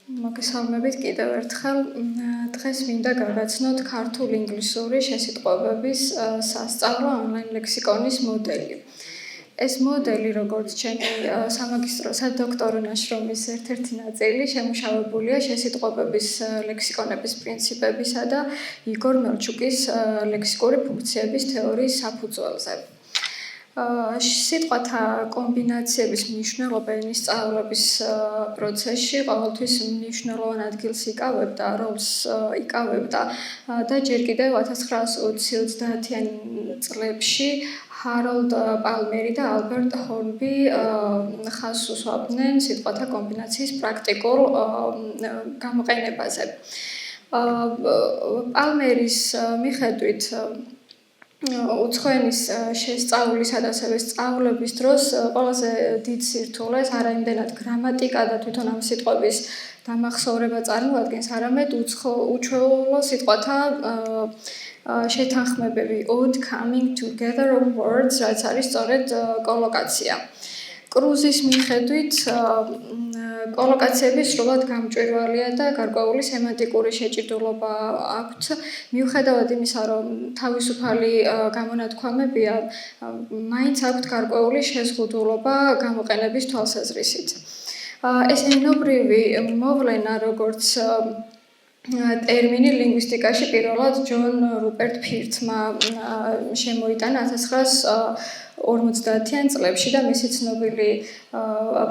მოგესალმებით კიდევ ერთხელ. დღეს მინდა გავაცნოთ ქართულ-ინგლისური შესიტყვებების სასწავლო ონლაინ ლექსიკონის მოდელი. ეს მოდელი, როგორც ჩემი სამაგისტრო სადოქტორო ნაშრომის ერთ-ერთი ნაწილი, შემუშავებულია შესიტყვებების ლექსიკონების პრინციპებისა და იგორ მელჩუკის ლექსიკური ფუნქციების თეორიის საფუძველზე. სიტყვათა კომბინაციების მნიშვნელობა ენის სწავლების პროცესში ყოველთვის მნიშვნელოვან ადგილს იკავებდა, როლს იკავებდა და ჯერ კიდევ 1920-30-იან წლებში ჰაროლდ პალმერი და ალბერტ ჰორნბი ხაზს უსვამდნენ სიტყვათა კომბინაციის პრაქტიკულ გამოყენებაზე. პალმერის მიხედვით უცხოენის შესწავლისა და ასევე სწავლების დროს ყველაზე დიდ სირთულეს არა იმდენად გრამატიკა და თვითონ ამ სიტყვების დამახსოვრება წარმოადგენს, არამედ უჩვეულო სიტყვათა შეთანხმებები, odd coming together of words, რაც არის სწორედ კოლოკაცია. კრუზის მიხედვით კოლოკაციები სრულად გამჭვირვალეა და გარკვეული სემანტიკური შეჭიდულობა აქვთ, მიუხედავად იმისა, რომ თავისუფალი გამონათქვამებია, მაინც აქვთ გარკვეული შეზღუდულობა გამოყენების თვალსაზრისით. ეს ენობრივი მოვლენა, როგორც ტერმინი ლინგვისტიკაში პირველად ჯონ რუპერტ ფირთმა შემოიტანა 1950-იან წლებში და მისი ცნობილი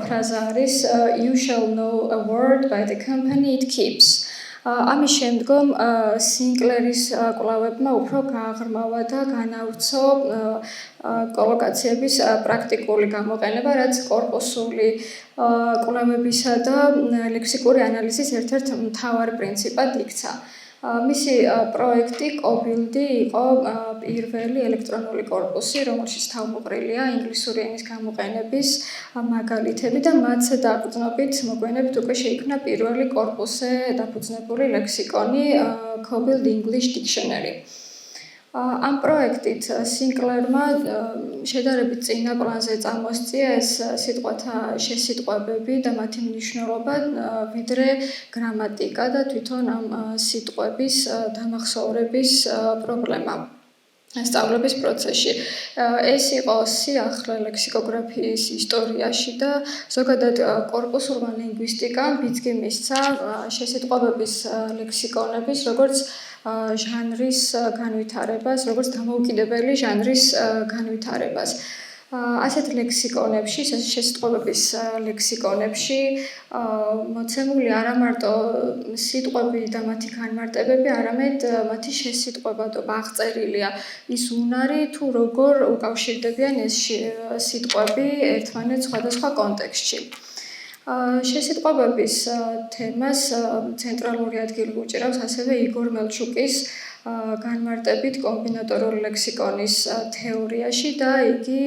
ფრაზა არის You shall know a word by the company it keeps. ამის შემდგომ სინკლერის კვლევებმა უფრო გააღრმავა და განავრცო კოლოკაციების პრაქტიკული გამოყენება, რაც კორპუსული კვლევებისა და ლექსიკური ანალიზის ერთ-ერთ მთავარ პრინციპად იქცა. მისი პროექტი კობილდი იყო პირველი ელექტრონული კორპუსი, რომელშიც თავმოყრილია ინგლისური ენის გამოყენების მაგალითები და მათზე დაყრდნობით მოგვიანებით უკვე შეიქმნა პირველი კორპუსზე დაფუძნებული ლექსიკონი Cobbled English Dictionary. ამ პროექტით სინკლერმა შედარებით წინა პლანზე წამოსწია ეს სიტყვათა შესიტყვებები და მათი მნიშვნელობა, ვიდრე გრამატიკა და თვითონ ამ სიტყვების დამახსოვრების პრობლემა სწავლების პროცესში. ეს იყო სიახლე ლექსიკოგრაფიის ისტორიაში და ზოგადად კორპუსულმა ლინგვისტიკამ ბიძგი მისცა შესიტყვებების ლექსიკონების როგორც ჟანრის განვითარებას, როგორც დამოუკიდებელი ჟანრის განვითარებას. ასეთ ლექსიკონებში, შესიტყვებების ლექსიკონებში მოცემული არა მარტო სიტყვები და მათი განმარტებები, არამედ მათი შესიტყვებადობა აღწერილია ის უნარი, თუ როგორ უკავშირდებიან ეს სიტყვები ერთმანეთს სხვადასხვა კონტექსტში. შესიტყვებების თემას ცენტრალური ადგილი უჭირავს ასევე იგორ მელჩუკის განმარტებით კომბინატორული ლექსიკონის თეორიაში და იგი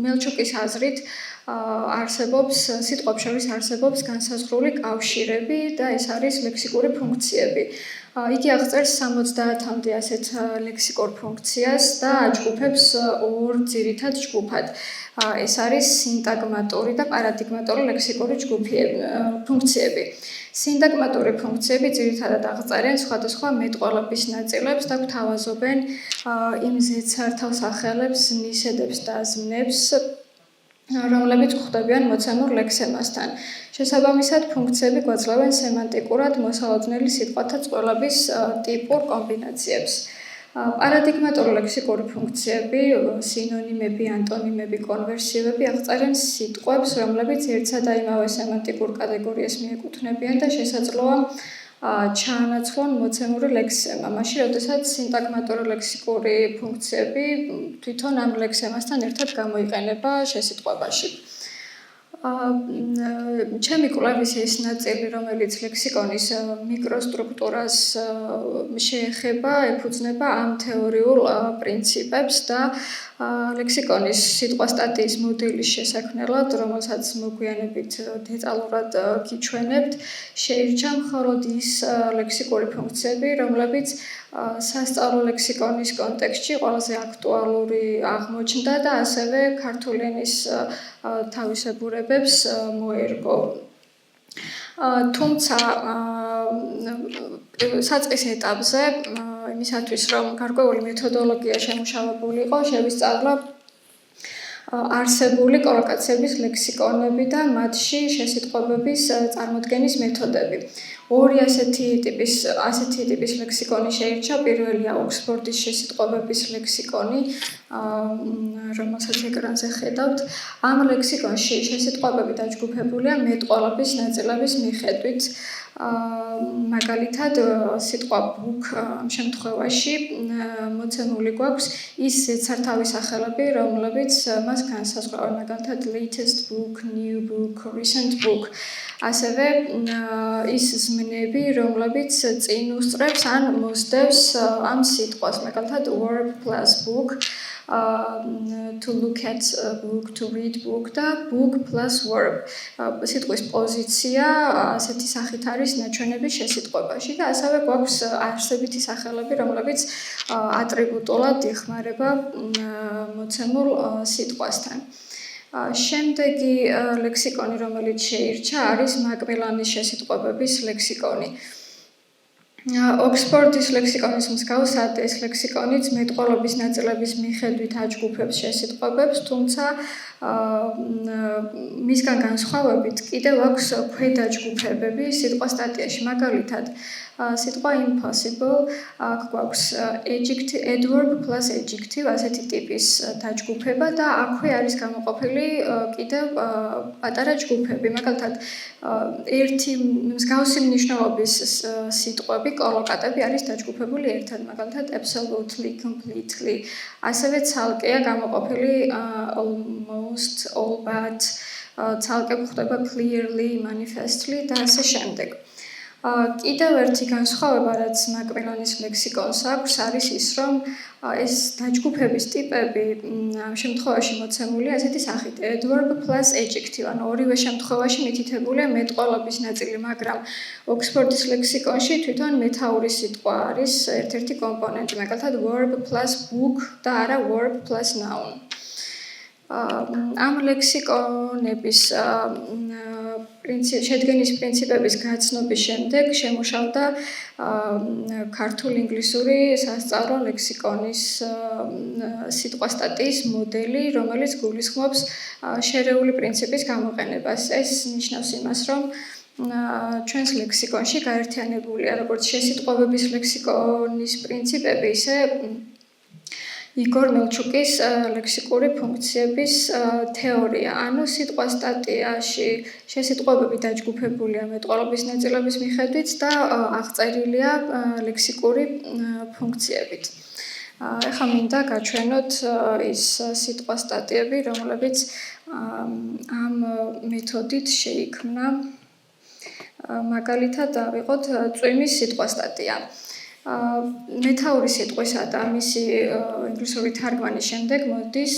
მელჩუკის აზრით სიტყვებს შორის არსებობს განსაზღვრული კავშირები და ეს არის ლექსიკური ფუნქციები. იგი აღწერს 70-მდე ასეთ ლექსიკურ ფუნქციას და აჯგუფებს ორ ძირითად ჯგუფად. ეს არის სინტაგმატური და პარადიგმატური ლექსიკური ფუნქციები. სინტაგმატური ფუნქციები ძირითადად აღწერენ სხვადასხვა მეტყველების ნაწილებს და გვთავაზობენ იმ ზედსართავ სახელებს, ნისედებს და ზმნებს, რომლებიც გვხვდებიან მოცემულ ლექსემასთან. შესაბამისად, ფუნქციები გვაძლევენ სემანტიკურად მოსალოდნელი სიტყვათა წყვილების ტიპურ კომბინაციებს. პარადიგმატური ლექსიკური ფუნქციები, სინონიმები, ანტონიმები, კონვერსივები აღწერენ სიტყვებს, რომლებიც ერთსა და იმავე სემანტიკურ კატეგორიას მიეკუთვნებიან და შესაძლოა ჩაანაცვლონ მოცემული ლექსემა. მაშინ, როდესაც სინტაგმატური ლექსიკური ფუნქციები თვითონ ამ ლექსემასთან ერთად გამოიყენება შესიტყვებაში. ჩემი კვლევის ეს ნაწილი, რომელიც ლექსიკონის მიკროსტრუქტურას შეეხება, ეფუძნება ამ თეორიულ პრინციპებს და ლექსიკონის სიტყვასტატიის მოდელის შესაქმნელად, რომელსაც მოგვიანებით დეტალურად გიჩვენებთ, შეირჩა მხოლოდ ის ლექსიკური ფუნქციები, რომლებიც სასწავლო ლექსიკონის კონტექსტში ყველაზე აქტუალური აღმოჩნდა და ასევე ქართული ენის თავისებურებებს მოერგო. თუმცა საწყის ეტაპზე იმისათვის რომ გარკვეული მეთოდოლოგია შემუშავებული იყო, შევისწავლა არსებული კოლოკაციების ლექსიკონები და მათში შესიტყვებების წარმოდგენის მეთოდები. ორი ასეთი ტიპის ლექსიკონი შეირჩა. პირველია ოქსფორდის შესიტყვებების ლექსიკონი, რომელსაც ეკრანზე ხედავთ. ამ ლექსიკონში შესიტყვებები დაჯგუფებულია მეტყველების ნაწილების მიხედვით. მაგალითად, სიტყვა book ამ შემთხვევაში მოცემული გვაქვს ის საერთავი სახელები, რომლებიც მას განსაზღვრავენ, მაგალითად latest book, new book, recent book. ასევე ის ზმნები, რომლებიც წინ უსწრებს ან მოსდევს ამ სიტყვას, მაგალითად verb plus book, to look at a book, to read book და book plus verb. სიტყვის პოზიცია ასეთი სახით არის ნაჩვენების შესიტყვებაში და ასევე გვაქვს არსებითი სახელები, რომლებიც ატრიბუტულად იხმარება მოცემულ სიტყვასთან. შემდეგი ლექსიკონი, რომელიც შეირჩა, არის მაკმილანის შესიტყვებების ლექსიკონი. ოქსფორდის ლექსიკონის მსგავსად ეს ლექსიკონიც მეტყველების ნაწილების მიხედვით აჯგუფებს შესიტყვებებს, თუმცა მისგან განსხვავებით კიდევ აქვს ქვედაჯგუფებები სიტყვა სტატიაში. მაგალითად, სიტყვა impossible, აქ გვაქვს adverb plus adjective, ასეთი ტიპის დაჯგუფება და აქვე არის გამოყოფილი კიდევ პატარა ჯგუფები. მაგალითად, ერთი მსგავსი მნიშვნელობის სიტყვები, კოლოკატები არის დაჯგუფებული ერთად, მაგალითად absolutely, completely. ასევე ცალკეა გამოყოფილი almost, all but, ცალკე გვხვდება clearly, manifestly და ასე შემდეგ. კიდევ ერთი განსხვავება, რაც მაკმილანის ლექსიკონს აქვს, არის ის, რომ ეს დაჯგუფების ტიპები ამ შემთხვევაში მოცემულია ასეთი სახით adverb plus adjective, ანუ ორივე შემთხვევაში მითითებულია მეტყველების ნაწილი, მაგრამ ოქსფორდის ლექსიკონში თვითონ მეთაური სიტყვა არის ერთ-ერთი კომპონენტი, მაგალითად verb plus book და არა verb plus noun. ამ ლექსიკონების შედგენის პრინციპების გაცნობის შემდეგ შემუშავდა ქართულ-ინგლისური სასწავლო ლექსიკონის სიტყვასტატიის მოდელი, რომელიც გულისხმობს შერეული პრინციპის გამოყენებას. ეს ნიშნავს იმას, რომ ჩვენს ლექსიკონში გაერთიანებულია როგორც შესიტყვებების ლექსიკონის პრინციპები, ისე იგორ მელჩუკის ლექსიკური ფუნქციების თეორია. ანუ სიტყვა სტატიაში შესიტყვებები დაჯგუფებულია მეტყველების ნაწილების მიხედვით და აღწერილია ლექსიკური ფუნქციებით. ეხლა მინდა გაჩვენოთ ის სიტყვა სტატიები, რომლებიც ამ მეთოდით შეიქმნა. მაგალითად, ავიღოთ წვიმის სიტყვა სტატია. მეთაური სიტყვისა და მისი ინგლისური თარგმანის შემდეგ მოდის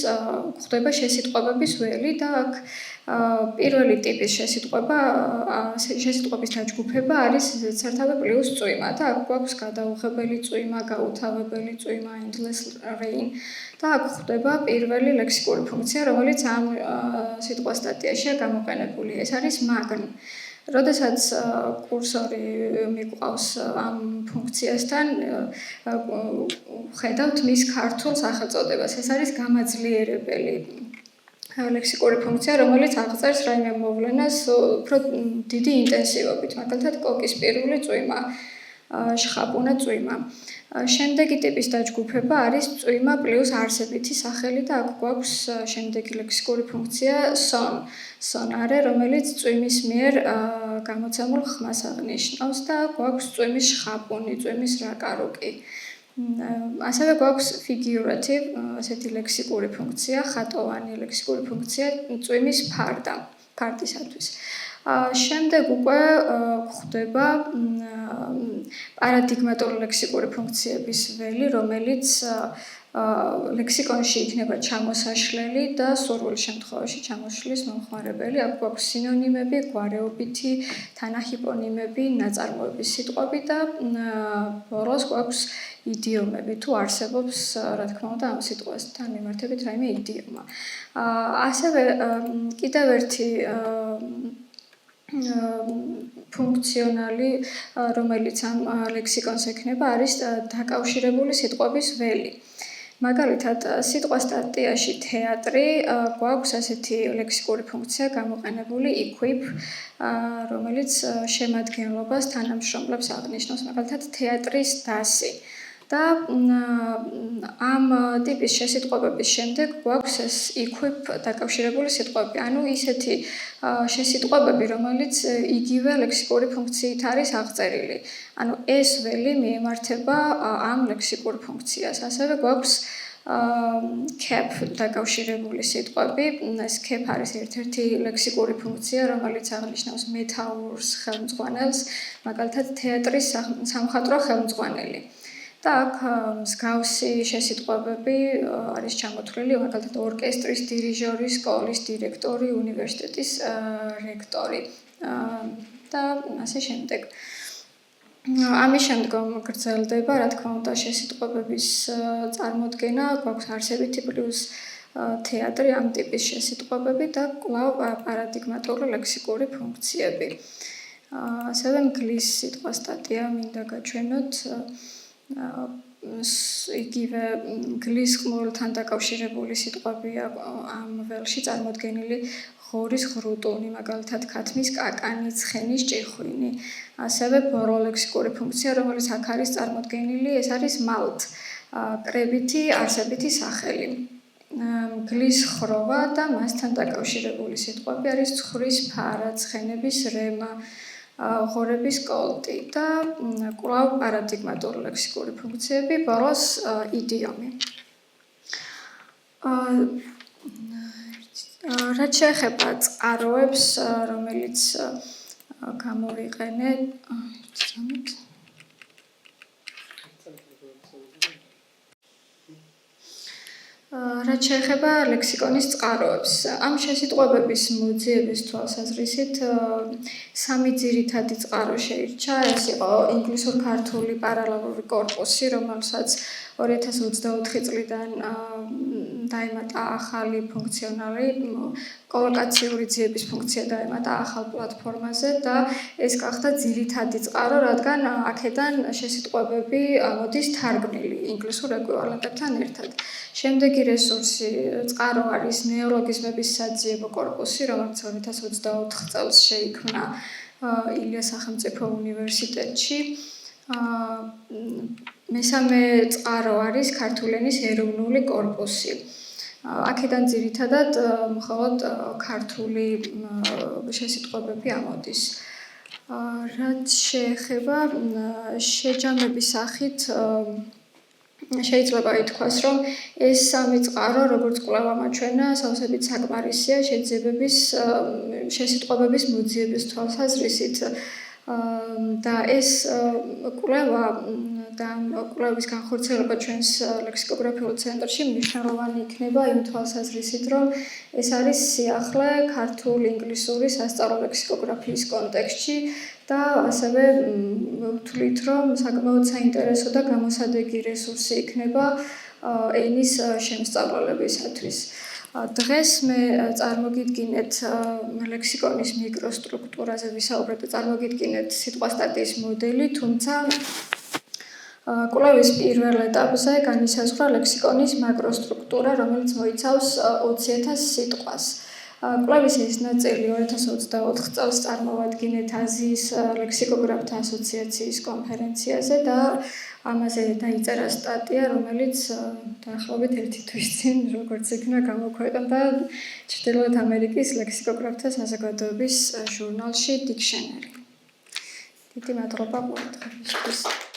გვხვდება შესიტყვებების ველი და აქ პირველი ტიპის შესიტყვების დაჯგუფება არის საერთავი პლუს წვიმა და აქ გვაქვს გადაუღებელი წვიმა, გაუთავებელი წვიმა, endless rain და აქ გვხვდება პირველი ლექსიკური ფუნქცია, რომელიც ამ სიტყვა სტატიაშია გამოყენებული. ეს არის მაგნ. როდესაც კურსორი მიყვავს ამ ფუნქციასთან, ხედავთ მის ქართულ სახელწოდებას. ეს არის გამაძლიერებელი ლექსიკური ფუნქცია, რომელიც აღწერს რაიმე მოვლენას უფრო დიდი ინტენსივობით, მაგალითად კოკისპირული წვიმა, შხაპუნა წვიმა. შემდეგი ტიპის დაჯგუფება არის წვიმა პლუს არსებითი სახელი და აქ გვაქვს შემდეგი ლექსიკური ფუნქცია sonare, რომელიც წვიმის მიერ გამოცემულ ხმას აღნიშნავს და გვაქვს წვიმის შხაპუნი, წვიმის რაკარუკი. ასევე გვაქვს figurative, ასეთი ლექსიკური ფუნქცია, ხატოვანი ლექსიკური ფუნქცია წვიმის ფარდისათვის. შემდეგ უკვე გვხვდება პარადიგმატული ლექსიკური ფუნქციების ველი, რომელიც ლექსიკონში იქნება ჩამოსაშლელი და სურვილ შემთხვევაში ჩამოშლის მომხმარებელი. აქ გვაქვს სინონიმები, გვარეობითი, თანახიპონიმები, ნაწარმოების სიტყვები და ბოლოს გვაქვს იდიომები, თუ არსებობს, რა თქმა უნდა, ამ სიტყვასთან მიმართებით რაიმე იდიომა. ასევე კიდევ ერთი ფუნქციონალი, რომელიც ამ ლექსიკონს ექნება, არის დაკავშირებული სიტყვების ველი. მაგალითად, სიტყვა სტატიაში თეატრი გვაქვს ასეთი ლექსიკური ფუნქცია გამოყენებული equip, რომელიც შემადგენლობას თანამშრომლებს აღნიშნავს, მაგალითად, თეატრის დასი. და ამ ტიპის შესიტყვებების შემდეგ გვაქვს ეს equip დაკავშირებული სიტყვები. ანუ ისეთი შესიტყვებები, რომელიც იგივე ლექსიკური ფუნქციით არის აღწერილი. ანუ ეს ველი მიემართება ამ ლექსიკურ ფუნქციას. ასევე გვაქვს cap დაკავშირებული სიტყვები. ეს cap არის ერთ-ერთი ლექსიკური ფუნქცია, რომელიც აღნიშნავს მეთაურს, ხელმძღვანელს, მაგალითად თეატრის სამხატვრო ხელმძღვანელი. და აქ მსგავსი შესიტყვებები არის ჩამოთვლილი, მაგალითად ორკესტრის დირიჟორი, სკოლის დირექტორი, უნივერსიტეტის რექტორი და ასე შემდეგ. ამის შემდგომ გრძელდება, რა თქმა უნდა, შესიტყვებების წარმოდგენა, გვაქვს არსებითი პლუს თეატრი, ამ ტიპის შესიტყვებები და კვლავ პარადიგმატული ლექსიკური ფუნქციები. ასევე მგლის სიტყვა სტატია მინდა გაჩვენოთ. იგივე მგლის ხმულთან დაკავშირებული სიტყვებია ამ ველში წარმოდგენილი ღორის ღრუტუნი, მაგალითად ქათმის კაკანი, ცხენის ჭიხვინი. ასევე ბორო ლექსიკური ფუნქცია, რომელიც აქ არის წარმოდგენილი, ეს არის malt, კრებითი არსებითი სახელი. მგლის ხროვა და მასთან დაკავშირებული სიტყვები არის ცხრის ფარა, ცხენების რემა, ღორების კოლტი და კვლავ პარადიგმატური ლექსიკური ფუნქციები, ბოლოს იდიომი. რაც შეეხება წყაროებს, რომელიც გამოვიყენე, რაც შეეხება ლექსიკონის წყაროებს, ამ შესიტყვებების მოძიების თვალსაზრისით სამი ძირითადი წყარო შეირჩა. ეს იყო ინგლისურ-ქართული პარალელური კორპუსი, რომელსაც 2024 წლიდან დაემატა ახალი ფუნქციონალი, კოლოკაციური ძიების ფუნქცია დაემატა ახალ პლატფორმაზე და ეს გახდა ძირითადი წყარო, რადგან აქედან შესიტყვებები მოდის თარგმნილი ინგლისურ ეკვივალენტებთან ერთად. შემდეგი რესურსი წყარო არის ნეოლოგიზმების საძიებო კორპუსი, რომელიც 2024 წელს შეიქმნა ილიას სახელმწიფო უნივერსიტეტში. მესამე წყარო არის ქართული ენის ეროვნული კორპუსი. აქედან ძირითადად მხოლოდ ქართული შესიტყვებები ამოდის. რაც შეეხება შეჯამების სახით შეიძლება ითქვას, რომ ეს სამი წყარო, როგორც კვლავ ამაჩვენა, სავსებით საკმარისია შესიტყვებების მოძიების თვალსაზრისით და ეს კვლევა და კვლევის განხორციელება ჩვენს ლექსიკოგრაფიულ ცენტრში მნიშვნელოვანი იქნება იმ თვალსაზრისით, რომ ეს არის სიახლე ქართულ-ინგლისური სასწავლო ლექსიკოგრაფიის კონტექსტში და ასევე ვთვლით, რომ საკმაოდ საინტერესო და გამოსადეგი რესურსი იქნება ენის შემსწავლელებისათვის. დღეს მე წარმოგიდგინეთ ლექსიკონის მიკროსტრუქტურაზე ვისაუბრეთ და წარმოგიდგინეთ სიტყვა სტატიის მოდელი, თუმცა კვლევის პირველ ეტაპზე განისაზღვრა ლექსიკონის მაკროსტრუქტურა, რომელიც მოიცავს 20,000 სიტყვას. კვლევის ეს ნაწილი 2024 წელს წარმოვადგინეთ აზიის ლექსიკოგრაფთა ასოციაციის კონფერენციაზე და ამაზე დაიწერა სტატია, რომელიც დაახლოებით 1 თვის წინ, როგორც იქნა გამოქვეყნდა ჩრდილოეთ ამერიკის ლექსიკოგრაფთა საზოგადოების ჟურნალში Dictionary. დიდი მადლობა ყურადღებისთვის.